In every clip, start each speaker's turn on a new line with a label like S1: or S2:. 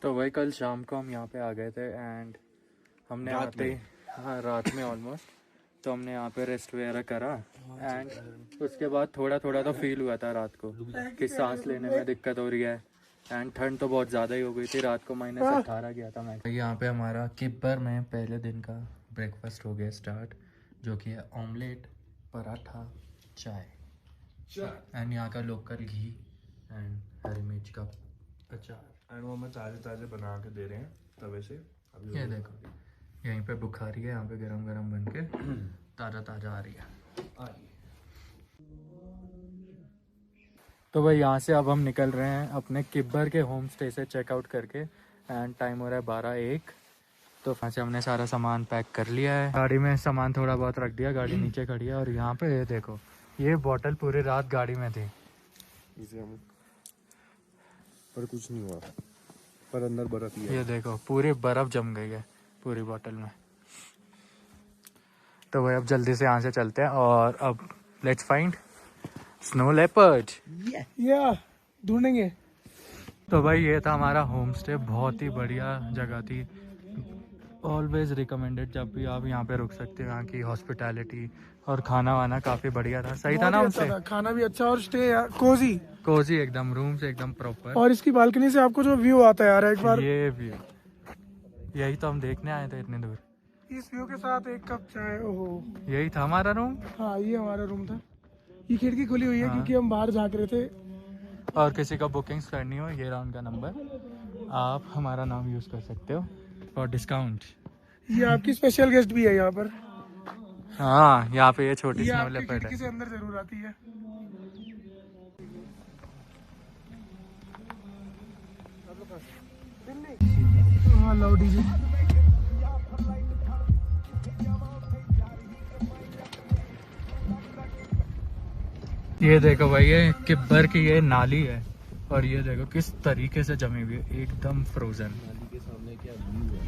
S1: तो वही कल शाम को हम यहाँ पे आ गए थे एंड हमने आते ही हाँ रात में ऑलमोस्ट तो हमने यहाँ पे रेस्ट वगैरह करा एंड उसके बाद थोड़ा थोड़ा तो फील हुआ था रात को कि सांस लेने में दिक्कत हो रही है एंड ठंड तो बहुत ज़्यादा ही हो गई थी। रात को -18 गया था मैं। यहाँ पे हमारा किब्बर में पहले दिन का ब्रेकफास्ट हो गया स्टार्ट, जो कि है ऑमलेट, पराठा, चाय एंड यहाँ का लोकल घी एंड हरी मिर्च का अचार।
S2: एंड वो हमें ताजे ताजे बना के दे रहे हैं तवे से। अभी
S1: ये देखो यहीं पे बुखारी है, यहाँ पे गरम गरम बन के ताज़ा ताज़ा आ रही है। तो भाई यहाँ से अब हम निकल रहे हैं अपने किब्बर के होम स्टे से चेकआउट करके एंड टाइम हो रहा है 12-1। तो वहाँ से हमने सारा सामान पैक कर लिया है, गाड़ी में सामान थोड़ा बहुत रख दिया, गाड़ी नीचे खड़ी है। और यहाँ पे ये देखो ये बॉटल पूरी रात गाड़ी में थी,
S2: इसे हम पर कुछ नहीं हुआ, पर अंदर बर्फ ही है।
S1: ये देखो पूरी बर्फ जम गई है पूरी बोतल में। तो भाई अब जल्दी से यहाँ से चलते हैं और अब लेट्स फाइंड स्नो लेपर्ड
S3: या ढूंढेंगे।
S1: तो भाई ये था हमारा होम स्टे, बहुत ही बढ़िया जगह थी। ऑलवेज रिकमेंडेड, जब भी आप यहाँ पे रुक सकते हो। यहाँ की हॉस्पिटैलिटी और खाना वाना काफ़ी बढ़िया था, सही था ना हमसे।
S3: खाना भी अच्छा और स्टे कोजी
S1: कोजी एकदम, रूम से एकदम प्रॉपर।
S3: और इसकी बालकनी से आपको जो व्यू आता है यार एक बार,
S1: ये व्यू, यही तो हम देखने आए थे इतनी दूर।
S3: इस व्यू के साथ एक कप चाय, ओहो।
S1: यही था हमारा रूम।
S3: हाँ ये हमारा रूम था। ये खिड़की खुली हुई है क्योंकि हम बाहर झाँक रहे थे।
S1: और किसी का बुकिंग्स करनी हो, ये रहा उनका नंबर, आप हमारा नाम यूज़ कर सकते हो फॉर डिस्काउंट।
S3: ये आपकी स्पेशल गेस्ट भी है यहाँ पर।
S1: हाँ यहाँ पे ये छोटी
S3: ये
S1: स्नो
S3: आपकी
S1: लेपर्ड
S3: खिड़की
S1: है।
S3: से अंदर जरूर आती है। हाँ लाउड डीजे।
S1: ये देखो भाई ये किब्बर की ये नाली है और ये देखो किस तरीके से जमी हुई है, एकदम फ्रोजन।
S2: नाली के सामने क्या व्यू है।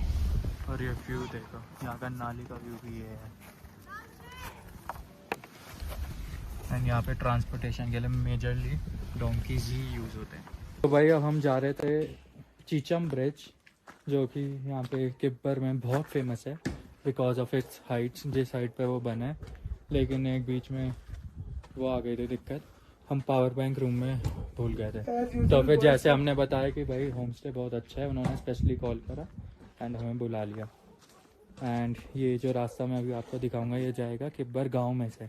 S1: और ये व्यू देखो, यहाँ का नाली का व्यू भी ये है। एंड यहाँ पे ट्रांसपोर्टेशन के लिए मेजरली डोंकीज ही यूज़ होते हैं। तो भाई अब हम जा रहे थे चीचम ब्रिज, जो कि यहाँ पे किब्बर में बहुत फेमस है बिकॉज ऑफ इट्स हाइट्स। जिस हाइट पे वो बना है, लेकिन एक बीच में वो आ गई थी दिक्कत, हम पावर बैंक रूम में भूल गए थे। तो फिर जैसे हमने बताया कि भाई होम स्टे बहुत अच्छा है, उन्होंने स्पेशली कॉल करा एंड हमें बुला लिया। एंड ये जो रास्ता मैं अभी आपको दिखाऊंगा ये जाएगा किब्बर गांव में से।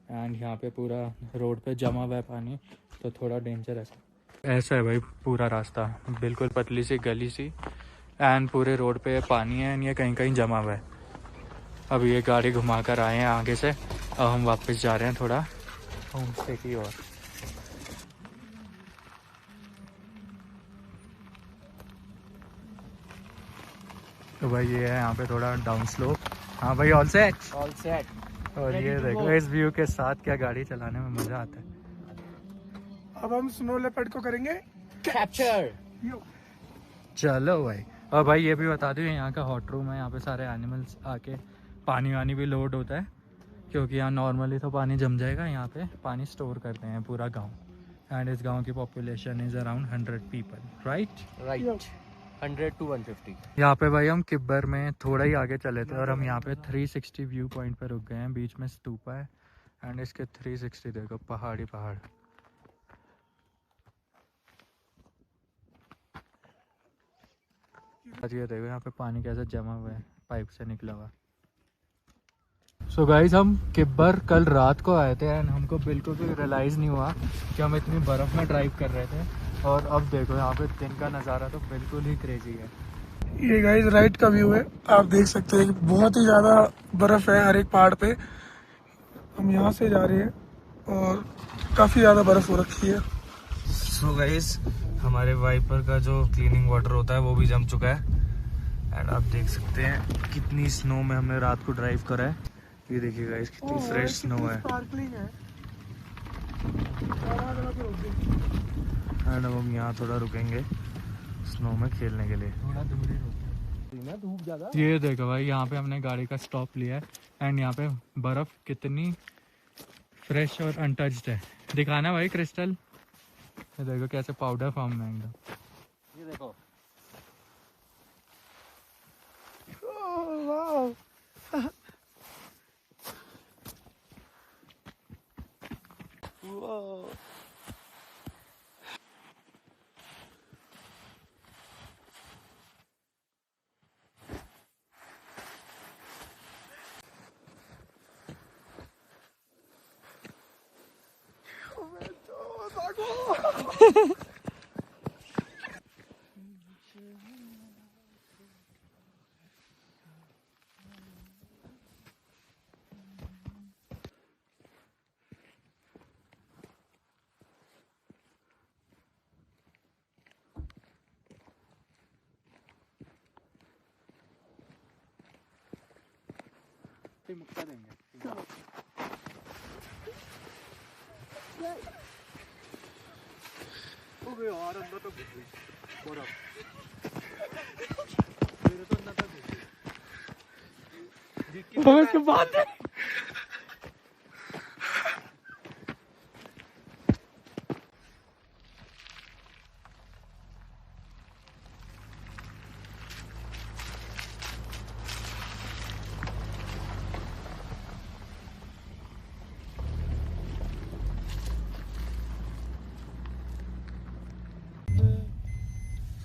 S1: एंड यहाँ पे पूरा रोड पे जमा हुआ है पानी, तो थोड़ा डेंजर है। ऐसा है भाई पूरा रास्ता, बिल्कुल पतली सी गली सी एंड पूरे रोड पे पानी है एंड ये कहीं कहीं जमा हुआ है। अब ये गाड़ी घुमा कर आए हैं आगे से, अब हम वापस जा रहे हैं थोड़ा होम स्टे की ओर। तो भाई ये है यहाँ पे थोड़ा डाउन स्लोप। हाँ भाई ऑल सेट।
S2: All set.
S1: और ये देखो इस व्यू के साथ क्या गाड़ी चलाने में मजा आता है।
S3: अब हम स्नो लेपर्ड को करेंगे
S2: कैप्चर।
S1: चलो भाई। और भाई ये भी बता दूँ यहाँ का हॉट रूम है, यहाँ पे सारे एनिमल्स आके पानी वानी भी लोड होता है, क्योंकि यहाँ नॉर्मली तो पानी जम जाएगा, यहाँ पे पानी स्टोर करते हैं पूरा गांव। एंड इस गांव की population is around 100 people, right.
S2: 100 to 150।
S1: यहाँ पे भाई हम किब्बर में थोड़ा ही आगे चले थे और हम यहाँ पे 360 व्यू पॉइंट पे रुक गए हैं। बीच में स्तूपा है एंड इसके 360 देखो, पहाड़ी पहाड़। ये देखो यहाँ पे पानी कैसे जमा हुआ है, पाइप से निकला हुआ। सो गाइज हम किब्बर कल रात को आए थे एंड हमको बिल्कुल भी रियलाइज़ नहीं हुआ कि हम इतनी बर्फ़ में ड्राइव कर रहे थे। और अब देखो यहाँ पे दिन का नज़ारा तो बिल्कुल ही क्रेजी है।
S3: ये गाइस राइट का व्यू है, आप देख सकते हैं कि बहुत ही ज़्यादा बर्फ़ है हर एक पहाड़ पे। हम यहाँ से जा रहे हैं और काफ़ी ज़्यादा बर्फ़ हो रखी है।
S2: सो गाइस हमारे वाइपर का जो क्लीनिंग वाटर होता है वो भी जम चुका है एंड आप देख सकते हैं कितनी स्नो में हमने रात को ड्राइव करा है। ये देखिए गाइस कितनी फ्रेश स्नो है।
S3: स्पार्कलिंग है।
S1: एंड अब हम यहाँ थोड़ा रुकेंगे स्नो में खेलने के लिए।
S2: थोड़ा दूरी रोके, धूप ज्यादा।
S1: ये देखो भाई यहाँ पे हमने गाड़ी का स्टॉप लिया है एंड यहाँ पे बर्फ़ कितनी फ्रेश और अनटच्ड है। दिखाना भाई क्रिस्टल। ये देखो कैसे पाउडर फॉर्म में एकदम।
S2: ये देखो
S1: मुक्का देंगे। ओबे यार अंदर तो घुस गई बर्फ। मेरे तो अंदर तक घुस गई। बहुत की बात है।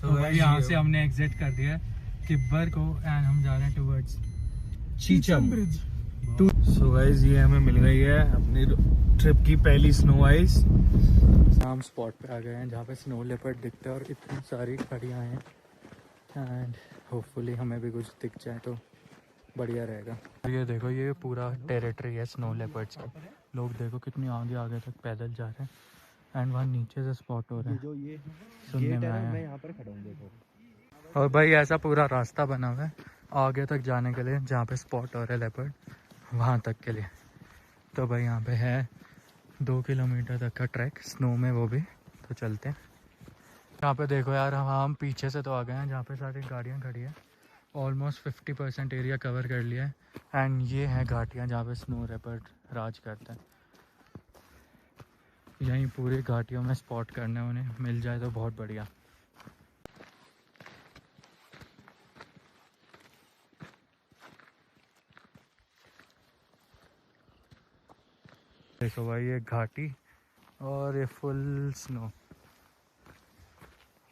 S1: तो भाई यहाँ से हमने एग्जिट कर दिया है किब्बर को एंड हम जा रहे हैं towards
S3: Chicham bridge.
S2: So guys ये हमें मिल गई है अपनी ट्रिप की पहली स्नो आइस।
S1: हम स्पॉट पे आ गए हैं जहाँ पे स्नो लेपर्ड दिखते हैं और इतनी सारी गाड़ियाँ हैं एंड होपफुली हमें भी कुछ दिख जाए तो बढ़िया रहेगा। ये देखो ये पूरा टेरिटरी है स्नो लेपर्ड्स का। लोग देखो कितनी आगे आगे तक पैदल जा रहे हैं एंड वहाँ नीचे से स्पॉट हो रहे हैं।
S2: जो ये
S1: सुनने
S2: गेट
S1: में
S2: है
S1: आया
S2: ना, मैं
S1: है।
S2: यहाँ पर खड़ा हूँ देखो।
S1: और भाई ऐसा पूरा रास्ता बना हुआ है आगे तक जाने के लिए जहाँ पे स्पॉट हो रहे हैं लेपर्ड वहाँ तक के लिए। तो भाई यहाँ पे है 2 किलोमीटर तक का ट्रैक स्नो में, वो भी तो चलते हैं। यहाँ पे देखो यार हम पीछे से तो आ गए हैं जहाँ पे सारी गाड़ियाँ खड़ी है। ऑलमोस्ट 50% एरिया कवर कर लिया है एंड ये है घाटियाँ जहाँ पे स्नो लेपर्ड राज करते हैं। यहीं पूरी घाटियों में स्पॉट करने उन्हें मिल जाए तो बहुत बढ़िया। देखो भाई ये घाटी और ये full snow.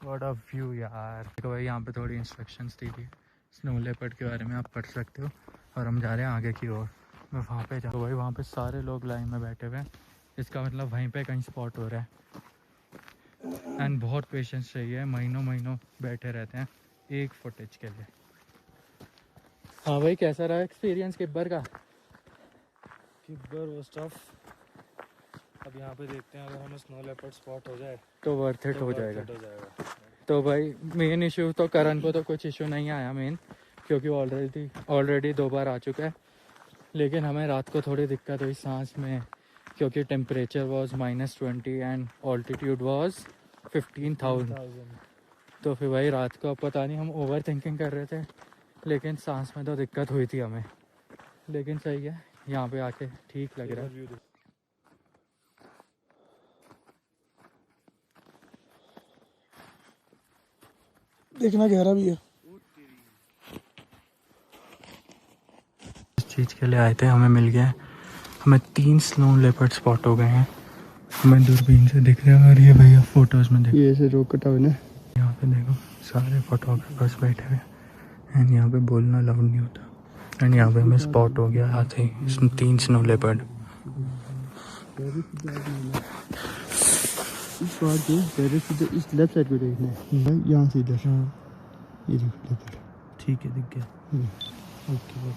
S1: What a view यार। देखो भाई यहाँ पे थोड़ी इंस्ट्रक्शंस दी थी स्नो लेपर्ड के बारे में, आप पढ़ सकते हो। और हम जा रहे हैं आगे की ओर। मैं वहाँ पे जा, तो भाई वहाँ पे सारे लोग लाइन में बैठे हुए हैं। इसका मतलब वहीं पे कहीं स्पॉट हो रहा है एंड बहुत पेशेंस चाहिए। महीनों महीनों बैठे रहते हैं एक फुटेज के लिए। हाँ भाई कैसा रहा एक्सपीरियंस किब्बर का?
S2: Kibber was tough. अब यहाँ पे देखते हैं अगर हमें स्नो लेपर्ड स्पॉट हो जाए
S1: तो वर्थ इट
S2: तो
S1: हो
S2: worth
S1: जाएगा।
S2: it हो जाएगा।
S1: तो भाई मेन इशू तो करण को तो कुछ इशू नहीं आया मेन, क्योंकि ऑलरेडी 2 बार आ चुका है। लेकिन हमें रात को थोड़ी दिक्कत हुई सांस में, क्योंकि temperature was -20 and altitude was 15,000। तो फिर भाई रात को अब पता नहीं हम ओवर थिंकिंग कर रहे थे, लेकिन सांस में तो दिक्कत हुई थी हमें। लेकिन सही है, यहाँ पे आके ठीक लग रहा है।
S3: देखना गहरा भी है।
S1: इस चीज़ के लिए आए थे, हमें मिल गया है। हमें 3 स्नो लेपर्ड स्पॉट हो गए हैं, हमें दूरबीन से दिख रहा है। और ये भैया फोटोज में देखो,
S3: ये ऐसे रोक कटा हुआ ना,
S1: यहाँ पे देखो सारे फोटोग्राफर्स बैठे हुए एंड यहाँ पे बोलना अलाउड नहीं होता। एंड यहाँ पे हमें स्पॉट हो गया आते ही 3 स्नो लेपर्ड।
S3: इस बार के इस लेफ्ट साइड पे देखना है भाई, यहाँ से इधर। ये देखो
S2: ठीक है, दिख गया।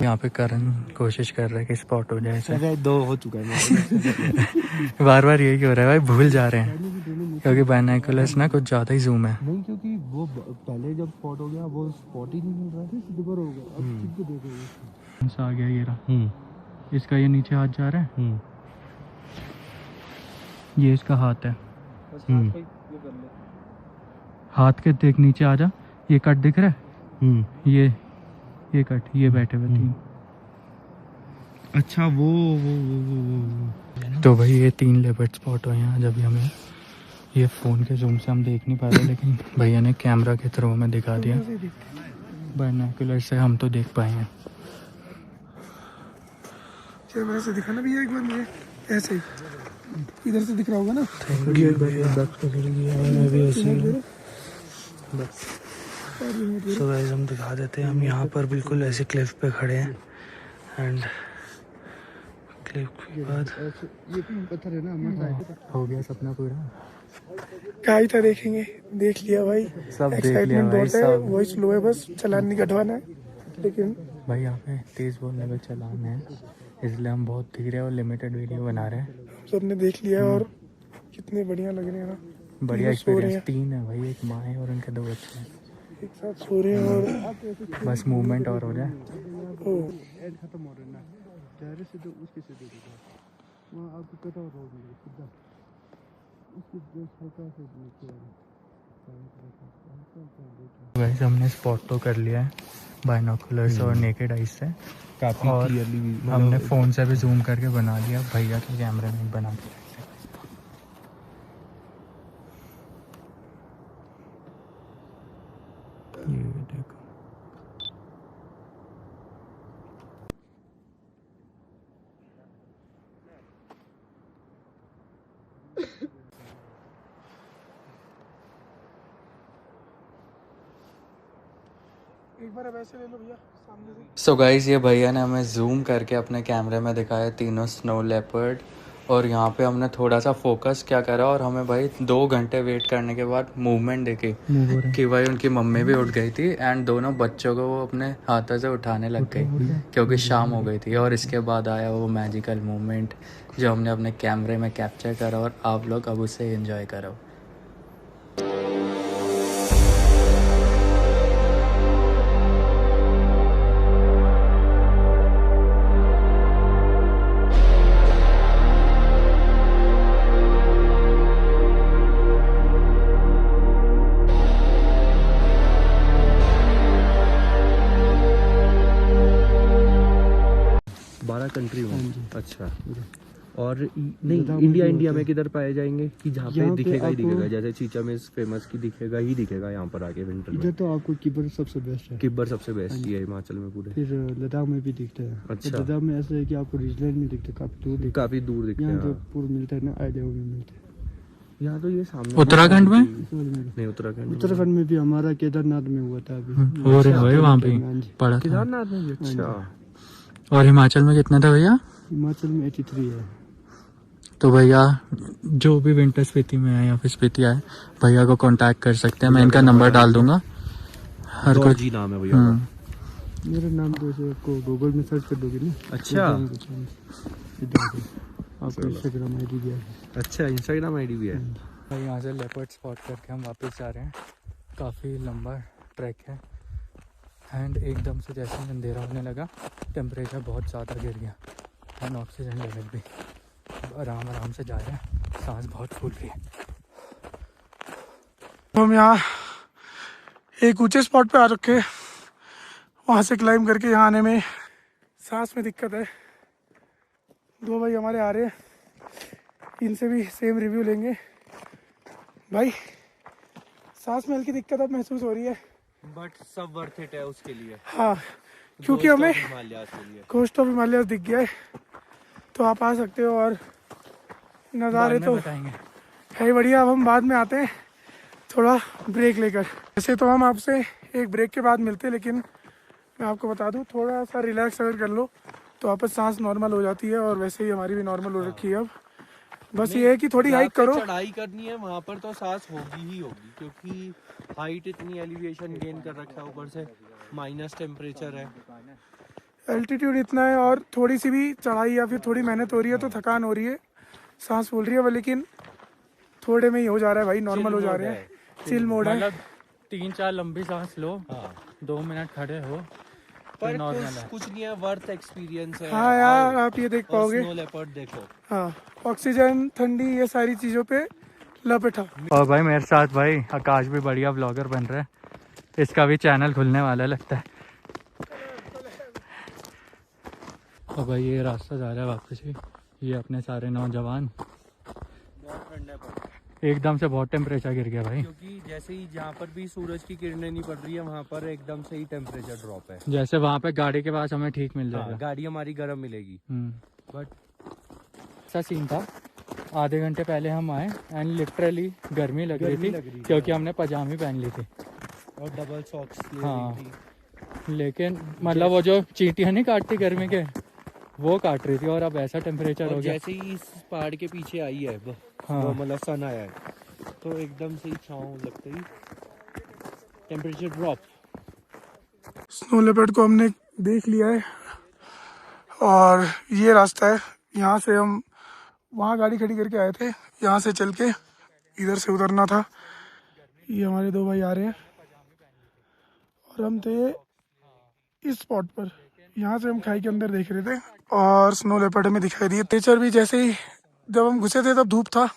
S1: यहाँ पे करण कोशिश कर रहा है कि स्पॉट हो जाए ऐसे।
S2: 2 हो चुका है।
S1: बार बार यही हो रहा है भाई, भूल जा रहे हैं क्योंकि बाइनोकुलर्स ना कुछ ज़्यादा ही जूम है।
S3: नहीं, क्योंकि वो पहले जब स्पॉट हो गया वो स्पॉट ही नहीं मिल रहा है, सीधे पर हो गया। अब ठीक को देखो,
S1: आ गया ये रहा, इसका ये नीचे हाथ जा रहा है, ये इसका हाथ है। हाथ के देख नीचे आ जा, ये कट दिख रहा है, ये कट, ये बैठे हुए 3।
S2: अच्छा वो
S1: तो भाई ये 3 लेपर्ड स्पॉट हुए हैं आज अभी हमें। ये फ़ोन के जूम से हम देख नहीं पा रहे, लेकिन भैया ने कैमरा के थ्रू में दिखा दिया। बाइनोकुलर से हम तो देख पाएंगे।
S3: कैमरे से दिखाना भी है एक बार मुझे, ऐसे ही इधर से दिख रहा होगा ना।
S2: थैंक यू भैया, बस पकड़ लिया मैंने भी ऐसे ही। बस सो गाइस हम दिखा देते हैं, हम यहाँ पर बिल्कुल ऐसे क्लिफ पे खड़े हैं एंड क्लिफ के बाद
S4: ये पत्थर है ना,
S1: हो गया सपना पूरा।
S3: क्या था, देखेंगे, देख लिया भाई।
S1: सब देख लिया
S3: एक्साइटमेंट
S1: भाई,
S3: बहुत है,
S1: सब।
S3: वॉइस लो है, बस चलान नहीं कटवाना है। लेकिन
S1: भाई यहाँ पे तेज़ बोलने पे चलान है, इसलिए हम बहुत धीरे और लिमिटेड वीडियो बना रहे हैं।
S3: सबने देख लिया और कितने बढ़िया लग रहे हैं ना।
S1: बढ़िया
S3: तीनों सो रहे
S1: एक्सपीरियंस। 3 है भाई, एक माँ है और उनके 2 बच्चे हैं।
S3: एक साथ सो रहे हैं और
S1: बस मूवमेंट और हो जाए।
S3: ओ,
S4: एंड खत्म हो रहा है ना, डायरेक्ट सीधे उसके सीधे देखो, वहाँ आपको पता होगा रोड में सीधा उसके जस्ट हल्का से नीचे
S1: वैसे हमने स्पॉट तो कर लिया है बाइनोकुलर्स और नेकेड आइज से,
S2: काफी
S1: और
S2: क्लियरली
S1: हमने फ़ोन से भी जूम करके बना लिया, भैया के कैमरे में बना दिया। ये देखो,
S3: एक बार अब ऐसे ले लो भैया सामने से।
S1: सो गाइस ये भैया ने हमें जूम करके अपने कैमरे में दिखाया तीनों स्नो लेपर्ड, और यहाँ पे हमने थोड़ा सा फोकस क्या करा, और हमें भाई 2 घंटे वेट करने के बाद मूवमेंट देखी कि भाई उनकी मम्मी भी उठ गई थी एंड दोनों बच्चों को वो अपने हाथों से उठाने लग गई क्योंकि शाम हो गई थी। और इसके बाद आया वो मैजिकल मूवमेंट जो हमने अपने कैमरे में कैप्चर करा, और आप लोग अब उसे एंजॉय करो।
S4: कंट्री में। अच्छा, और नहीं इंडिया में किधर पाए जाएंगे कि जहाँ पे दिखेगा ही दिखेगा, जैसे चीचा में फेमस की दिखेगा ही दिखेगा यहाँ पर आके विंटर में।
S5: इधर तो आपको किब्बर सबसे बेस्ट है।
S4: किब्बर सबसे बेस्ट ही है हिमाचल में पूरे।
S5: फिर लद्दाख में भी दिखता है।
S4: अच्छा।
S5: लद्दाख में ऐसा है कि आपको रीजनल में दिखता है, काफी दूर दिखता है। यहाँ जो पूरा मिलता है ना, आइडिया में मिलता है।
S4: यहाँ तो ये सामने
S1: उत्तराखंड में
S4: नहीं,
S5: उत्तराखंड में भी हमारा केदारनाथ में हुआ था अभी।
S1: हो रहे भाई वहाँ पे पड़ा था।
S4: केदारनाथ में भी। अच्छा,
S1: और हिमाचल में कितना था भैया?
S5: हिमाचल में 83 है।
S1: तो भैया जो भी विंटर स्पीति में आए या फिर स्पीति आए, भैया को कांटेक्ट कर सकते हैं, मैं इनका नंबर डाल दूंगा। हर कोई
S4: जी नाम है भैया का।
S5: मेरा नाम तो ऐसे आपको गूगल में सर्च कर दोगे ना।
S4: अच्छा,
S5: आपको इंस्टाग्राम आईडी भी है।
S4: अच्छा इंस्टाग्राम आईडी भी है।
S1: भाई यहाँ से लेपर्ड स्पॉट करके हम वापस जा रहे हैं। काफ़ी लंबा ट्रैक है एंड एकदम से जैसे ही अंधेरा होने लगा टेम्परेचर बहुत ज़्यादा गिर गया एंड ऑक्सीजन लेवल भी। आराम आराम से जा रहे हैं, सांस बहुत फूल रही है।
S3: हम यहाँ एक ऊंचे स्पॉट पे आ रखे, वहाँ से क्लाइंब करके यहाँ आने में सांस में दिक्कत है। 2 भाई हमारे आ रहे हैं, इनसे भी सेम रिव्यू लेंगे। भाई सांस में हल्की दिक्कत अब महसूस हो रही है,
S4: बट सब वर्थ इट है उसके लिए।
S3: हाँ, क्योंकि हमें
S4: हिमालयास के लिए
S3: कोस्ट ऑफ हिमालय दिख गया है, तो आप आ सकते हो। और नज़ारे तो
S1: बताएंगे
S3: है ही बढ़िया। अब हम बाद में आते हैं थोड़ा ब्रेक लेकर। वैसे तो हम आपसे एक ब्रेक के बाद मिलते हैं, लेकिन मैं आपको बता दूं थोड़ा सा रिलैक्स अगर कर लो तो वापस सांस नॉर्मल हो जाती है, और वैसे ही हमारी भी नॉर्मल हो रखी है अब। बस ये है कि थोड़ी हाइक करो।
S4: चढ़ाई करनी है वहाँ पर तो सांस होगी ही होगी, क्योंकि हाइट इतनी एलिवेशन गेन कर रखा है, ऊपर से माइनस टेम्परेचर है,
S3: एल्टीट्यूड इतना है, और थोड़ी सी भी चढ़ाई या फिर थोड़ी मेहनत हो रही है तो थकान हो रही है, सांस फूल रही है, लेकिन थोड़े में ही हो जा रहा है भाई, नॉर्मल हो जा रहे हैं। चिल मोड है,
S1: मतलब 3-4 लंबी सांस लो, 2 मिनट खड़े हो,
S4: पर
S1: नॉर्मल है।
S4: कुछ नहीं है, वर्थ एक्सपीरियंस है।
S3: हाँ यार आप ये देख पाओगे।
S4: स्नो लेपर्ड देखो।
S3: हाँ, ऑक्सीजन, ठंडी, ये सारी चीज़ों पे लपेटा।
S1: और भाई मेरे साथ भाई आकाश भी बढ़िया ब्लॉगर बन रहा है, इसका भी चैनल खुलने वाला लगता है। और भाई ये रास्ता जा रहा है वापस ही, ये अपने सारे नौजवान। एकदम से बहुत टेम्परेचर गिर गया भाई।
S4: क्योंकि जैसे ही जहाँ पर भी सूरज की किरणें नहीं पड़ रही है वहाँ पर एकदम से ही टेम्परेचर ड्रॉप है।
S1: जैसे वहाँ पे गाड़ी के पास हमें ठीक मिल जाएगा।
S4: गाड़ी हमारी गर्म मिलेगी।
S1: बट ऐसा सीन था, आधे घंटे पहले हम आए एंड लिटरली गर्मी लग रही थी क्योंकि हमने पजामी पहन ली थी
S4: और डबल सॉक्स
S1: हाँ, लेकिन मतलब वो जो चींटियाँ नहीं काटती गर्मी के, वो काट रही थी और अब ऐसा टेम्परेचर हो गया।
S4: जैसे ही इस पहाड़ के पीछे आई है
S1: हाँ।
S4: वो मतलब सन आया है तो एकदम से ही छाँव लगते ही टेम्परेचर ड्रॉप।
S3: स्नो लेपर्ड को हमने देख लिया है और ये रास्ता है, यहाँ से हम वहाँ गाड़ी खड़ी करके आए थे, यहाँ से चल के इधर से उतरना था। ये हमारे दो भाई आ रहे हैं और हम थे इस स्पॉट पर, यहाँ से हम खाई के अंदर देख रहे थे और स्नो लेपर्ड हमें दिखाई दिए। टेम्परेचर भी जैसे ही जब हम घुसे थे तब धूप था,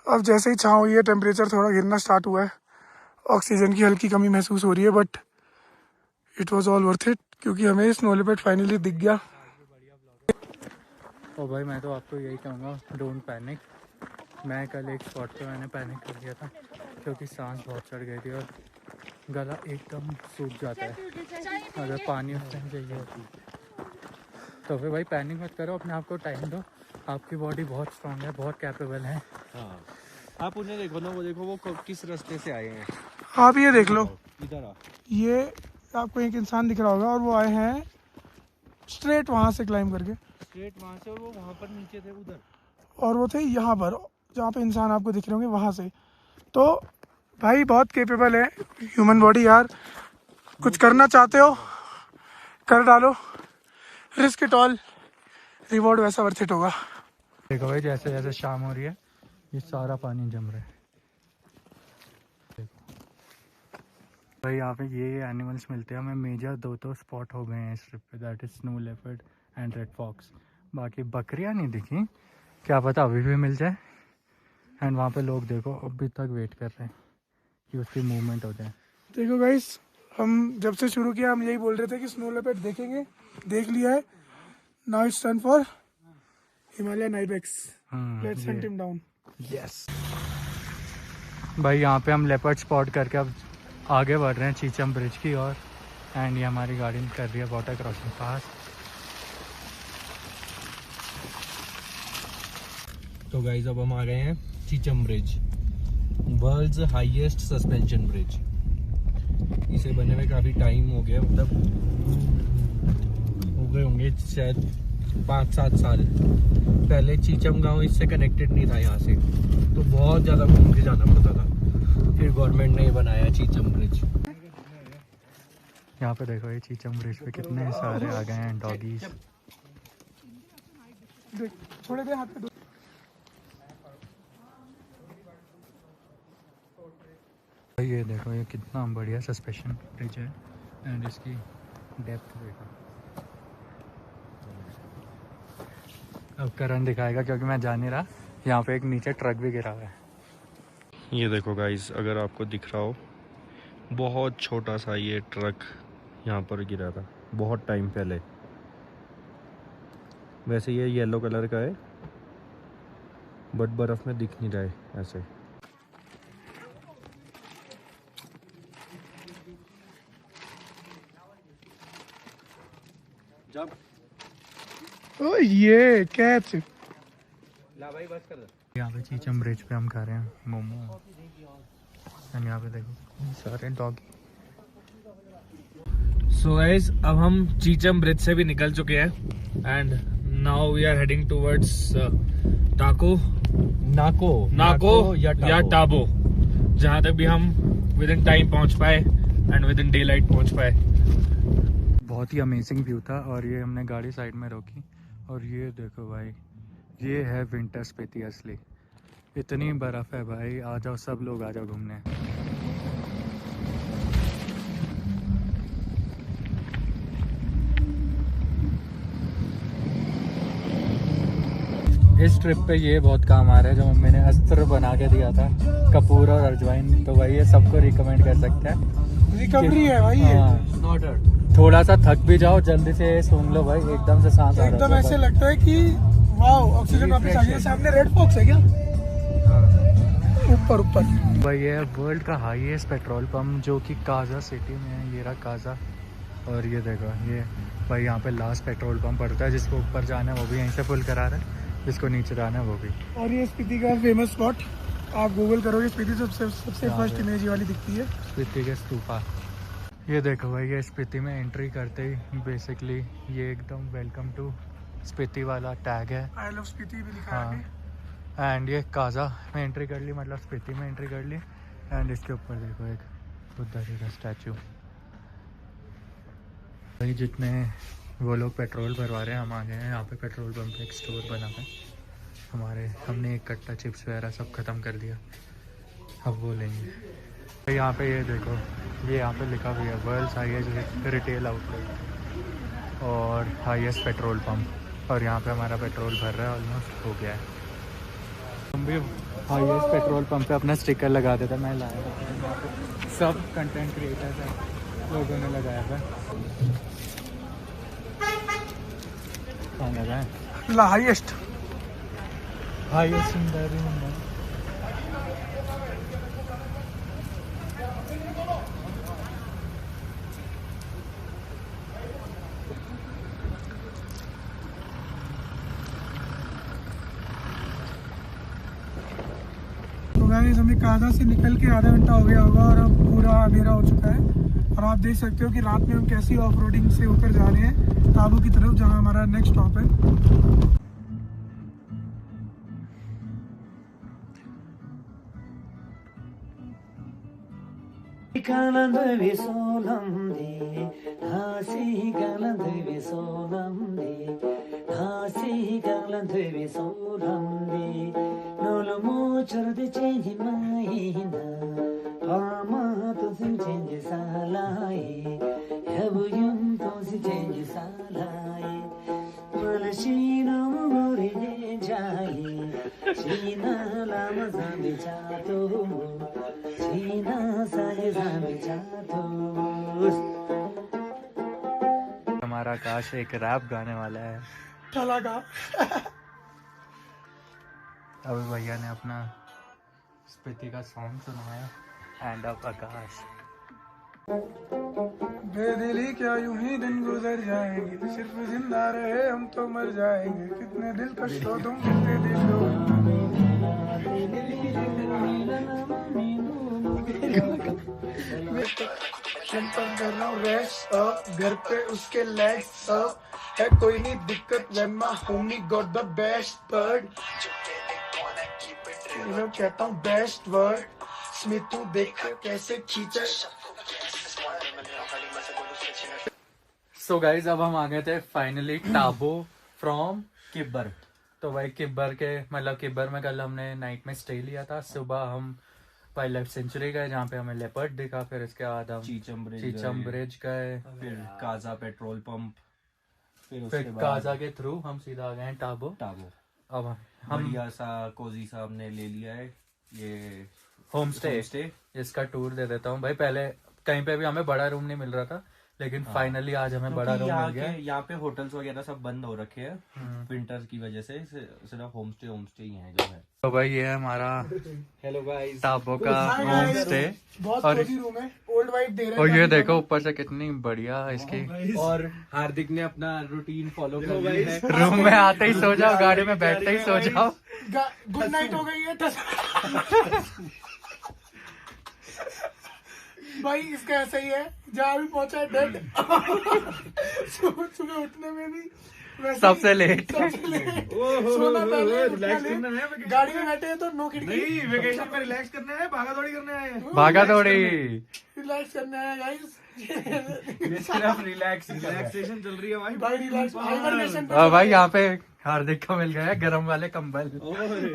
S3: अब जैसे ही छाँव हुई है टेम्परेचर थोड़ा गिरना स्टार्ट हुआ है। ऑक्सीजन की हल्की कमी महसूस हो रही है but it was all worth it क्योंकि हमें स्नो लेपर्ड फाइनली दिख गया।
S1: और भाई मैं तो आपको यही कहूँगा, डोंट पैनिक। मैं कल एक स्पॉट पे मैंने पैनिक कर दिया था क्योंकि सांस बहुत चढ़ गई थी और गला एकदम सूख जाता है अगर पानी उस टाइम चाहिए। तो फिर भाई पैनिक मत करो, अपने आप को टाइम दो, आपकी बॉडी बहुत स्ट्रांग है, बहुत कैपेबल है।
S4: हाँ आप उन्हें देखो ना, वो देखो वो किस रास्ते से आए हैं।
S3: आप ये देख लो,
S4: इधर आ,
S3: ये आपको एक इंसान दिख रहा होगा और वो आए हैं स्ट्रेट वहाँ से क्लाइम करके,
S4: स्ट्रेट वहाँ से और वो वहाँ पर नीचे थे उधर,
S3: और वो थे यहाँ पर जहाँ पे इंसान आपको दिख रहे होंगे वहाँ से। तो भाई बहुत कैपेबल है ह्यूमन बॉडी यार, कुछ करना चाहते हो कर डालो, रिस्क इट ऑल, रिवॉर्ड वैसा वर्थ इट होगा।
S1: देखो भाई जैसे जैसे शाम हो रही है ये सारा पानी जम रहा है। भाई यहाँ पे ये एनिमल्स मिलते हैं हमें मेजर, दो स्पॉट हो गए हैं इस ट्रिप पे, that is snow leopard and red fox. बाकी बकरियाँ नहीं दिखी, क्या पता अभी भी मिल जाए। एंड वहाँ पे लोग देखो अभी तक वेट कर रहे हैं कि उसकी मूवमेंट हो जाए।
S3: देखो गाइस, हम जब से शुरू किया हम यही बोल रहे थे कि स्नो लेपर्ड देखेंगे, देख लिया है। Now it's time for Himalayan ibex, let's Hunt him down.
S1: Yes भाई यहाँ पे हम लेपर्ड स्पॉट करके अब आगे बढ़ रहे हैं चीचम ब्रिज की ओर। एंड ये हमारी गाड़ी कर रही है वाटर क्रॉसिंग पास।
S4: तो गाइस अब हम आ गए हैं Chicham bridge, world's highest suspension bridge. इसे बने हुए काफ़ी टाइम हो गया, मतलब हो गए होंगे शायद 5-7 साल। पहले चीचम गांव इससे कनेक्टेड नहीं था यहाँ से, तो बहुत ज़्यादा घूम के जाना पड़ता था। फिर गवर्नमेंट ने बनाया चीचम ब्रिज।
S1: यहाँ पे देखो ये चीचम ब्रिज पे कितने सारे आ गए हैं डॉगीज।
S3: छोड़े दे हाथ पे।
S1: ये देखो ये कितना बढ़िया सस्पेंशन ब्रिज है एंड इसकी डेप्थ देखो। अब करण दिखाएगा क्योंकि मैं जा नहीं रहा। यहाँ पे एक नीचे ट्रक भी गिरा हुआ है।
S4: ये देखो गाइस, अगर आपको दिख रहा हो, बहुत छोटा सा ये ट्रक यहाँ पर गिरा था बहुत टाइम पहले। वैसे ये येलो कलर का है बट बर्फ़ में दिख नहीं रहा है ऐसे। जब
S3: ओ ये कैच,
S4: ला भाई बस कर दे।
S1: यहाँ पे चीचम ब्रिज पे हम खा रहे हैं मोमो एंड यहाँ पे देखो सारे डॉगी।
S2: सो गाइस अब हम चीचम ब्रिज से भी निकल चुके हैं and now we are heading towards Nako या टाबो, जहाँ तक भी हम विद इन टाइम पहुँच पाए and with in day light पहुँच पाए।
S1: बहुत ही अमेजिंग व्यू था और ये हमने गाड़ी साइड में रोकी और ये देखो भाई, ये है विंटर स्पीति असली। इतनी बर्फ़ है भाई, आ जाओ सब लोग आ जाओ घूमने। इस ट्रिप पे ये बहुत काम आ रहा है जो मम्मी ने अस्त्र बना के दिया था, कपूर और अजवाइन। तो भाई ये सबको रिकमेंड कर सकते हैं,
S3: रिकवरी है भाई ये।
S1: थोड़ा सा थक भी जाओ जल्दी से सूंघ लो भाई, एकदम से सांस आ
S3: एकदम ऐसे लगता है कि वाओ ऑक्सीजन वापस आ गया। सामने रेड फॉक्स है क्या? ऊपर।
S1: भाई ये है वर्ल्ड का हाईएस्ट पेट्रोल पंप जो कि काजा सिटी में है। ये रहा काजा। और ये देखो ये भाई यहाँ पे लास्ट पेट्रोल पंप पड़ता है। जिसको ऊपर जाना है वो भी यहीं से फुल करा रहा है, जिसको नीचे जाना है वो भी।
S3: और ये स्पीति का फेमस स्पॉट, आप गूगल करोगे स्पीति सबसे
S1: हाँ
S3: फर्स्ट
S1: भाई।
S3: इमेज वाली दिखती है।
S1: स्पीति के स्तूपा। ये देखो भाई ये स्पीति में एंट्री करते ही बेसिकली ये एकदम वेलकम टू स्पीति वाला टैग है।
S3: आई लव स्पीति भी लिखा
S1: हाँ
S3: है।
S1: एंड ये काजा में एंट्री कर ली, मतलब स्पीति में एंट्री कर ली। एंड इसके ऊपर देखो एक बुद्धा जी का स्टैचू। भाई जितने वो लोग पेट्रोल भरवा रहे हैं हम आ गए हैं यहाँ पे। पेट्रोल पंप पे एक स्टोर बना है हमारे। हमने एक कट्टा चिप्स वगैरह सब ख़त्म कर दिया, अब वो लेंगे। तो यहाँ पे ये देखो ये यहाँ पे लिखा हुआ है वर्ल्ड्स हाईएस्ट रिटेल आउटलेट और हाईएस्ट पेट्रोल पंप। और यहाँ पे हमारा पेट्रोल भर रहा है, ऑलमोस्ट हो गया है। हम भी हाईएस्ट पेट्रोल पंप पे अपना स्टिकर लगा देता। मैं लाया था, सब कंटेंट क्रिएटर्स हैं लोगों ने लगाया था। कहाँ लगा है?
S3: हाईएस्ट
S1: हाईएस्ट सुंदर
S3: गाइस हमें काजा से निकल के आधा घंटा हो गया होगा और अब पूरा अंधेरा हो चुका है। और आप देख सकते हो कि रात में हम कैसी ऑफ रोडिंग से होकर जा रहे हैं ताबू की तरफ, जहां हमारा नेक्स्ट स्टॉप है।
S1: हमारा आकाश एक रैप गाने वाला है।
S3: चला का
S1: अभी भैया ने अपना स्पीति का सॉन्ग सुनाया एंड अप आकाश।
S3: बेदिली क्या यूं ही दिन गुजर जाएंगे, सिर्फ जिंदा रहे हम तो मर जाएंगे। कितने दिल कश हो तुम, कितने दिल हो। कर रहा हूँ रेस्ट अप घर पे उसके लेग्स अप है, कोई नहीं दिक्कत when my homie got the best bird। मैं कहता हूँ बेस्ट वर्ड, स्मितू देख कैसे खींचे।
S1: सो गाइज अब हम आ गए थे फाइनली टाबो फ्रॉम किब्बर। तो भाई किब्बर के मतलब किब्बर में कल हमने नाइट में स्टे लिया था। सुबह हम वाइल्ड लाइफ सेंचुरी गए जहाँ पे हमें लेपर्ड दिखा। फिर इसके बाद हम चीचम ब्रिज गए,
S4: फिर काजा पेट्रोल पंप,
S1: फिर काजा के थ्रू हम सीधा आ गए हैं टाबो। अब हम
S4: बढ़िया सा कोजी सा हमने ले लिया है ये
S1: होम स्टे। इसका टूर दे देता हूँ भाई। पहले कहीं पे भी हमें बड़ा रूम नहीं मिल रहा था, लेकिन फाइनली आज हमें बड़ा रूम मिल गया।
S4: यहाँ पे होटल्स वगैरह सब बंद हो रखे हैं विंटर की वजह से, सिर्फ होम स्टे ही है जो है।
S1: तो भाई ये है हमारा
S4: हेलो गाइस
S1: टाबो का होम स्टे।
S3: बहुत
S1: और
S3: कोजी रूम है, ओल्ड वाइब दे रहे हैं।
S1: और ये देखो ऊपर से कितनी बढ़िया इसकी।
S4: और हार्दिक ने अपना रूटीन फॉलो कर लिया है।
S1: रूम में आते ही सो जाओ, गाड़ी में बैठते ही सो जाओ।
S3: गुड नाइट हो गई है भाई इसका ऐसा ही है, जहाँ भी पहुंचा है डेड। सुबह उठने में भी वैसे
S1: सबसे
S3: ही,
S1: लेट।
S3: सोना पहले, रिलैक्स करना है। गाड़ी में बैठे हैं तो नो खिड़की।
S2: नहीं वेकेशन में रिलैक्स करना है, भागा दौड़ी करना है।
S1: भागा दौड़ी
S3: रिलैक्स करना है गाइस।
S2: सिर्फ रिलैक्सेशन चल रही है
S3: भाई रिलैक्स हाइबरनेशन पे।
S1: और भाई यहाँ पे हार्दिक को मिल गया गर्म वाले कंबल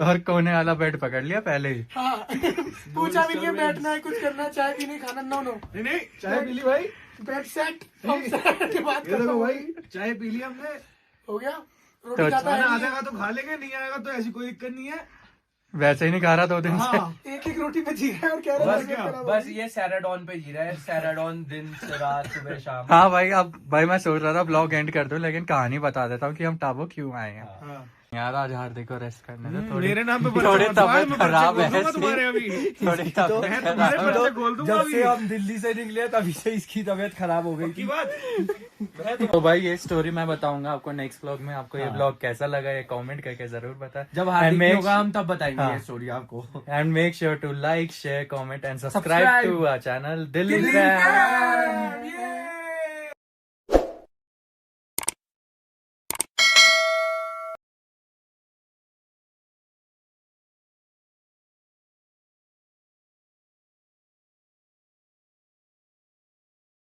S1: और कोने वाला बेड पकड़ लिया पहले ही।
S3: हाँ पूछा भी नहीं बैठना है, कुछ करना है, चाय पीनी, खाना। नो
S2: नहीं चाय पी ली भाई,
S3: बेड सेट। बात
S2: ये देखो भाई चाय पी ली हमने,
S3: हो गया।
S1: तो
S3: रोटी खाता
S2: खाना
S3: है
S2: आएगा तो खा लेंगे, नहीं आएगा तो ऐसी कोई दिक्कत नहीं है।
S1: वैसे ही नहीं खा रहा 2 दिन से।
S3: एक एक रोटी पे जी रहा है और कह रहा है
S4: बस ये सैराडॉन पे जी रहा है। सैराडॉन दिन से रात सुबह शाम।
S1: हाँ भाई अब भाई मैं सोच रहा था ब्लॉग एंड कर दूं, लेकिन कहानी बता देता हूँ कि हम टाबो क्यों आए हैं। यार आज हार्दिक को रेस्ट करने दो थोड़ी
S2: मेरे नाम पे
S1: थोड़ी
S2: पर्चा मत
S1: तबीयत
S2: मैं
S1: खराब है
S2: पर्चा तुम्हारे अभी
S1: थोड़ी तबीयत खराब है।
S2: पर्चा खोल दूंगा
S5: जब
S2: अभी
S5: से हम दिल्ली से निकले तभी से इसकी तबीयत खराब हो गई
S2: की
S5: थी।
S2: बात।
S1: तो भाई ये स्टोरी मैं बताऊंगा आपको नेक्स्ट व्लॉग में। आपको ये व्लॉग कैसा लगा ये कमेंट करके जरूर बताएं।
S5: जब
S1: And
S5: हार्दिक
S1: make-
S5: होगा हम तब बताएंगे
S1: हाँ।
S5: ये स्टोरी आपको।
S1: And make sure to like share comment and subscribe to our channel Delhi fan.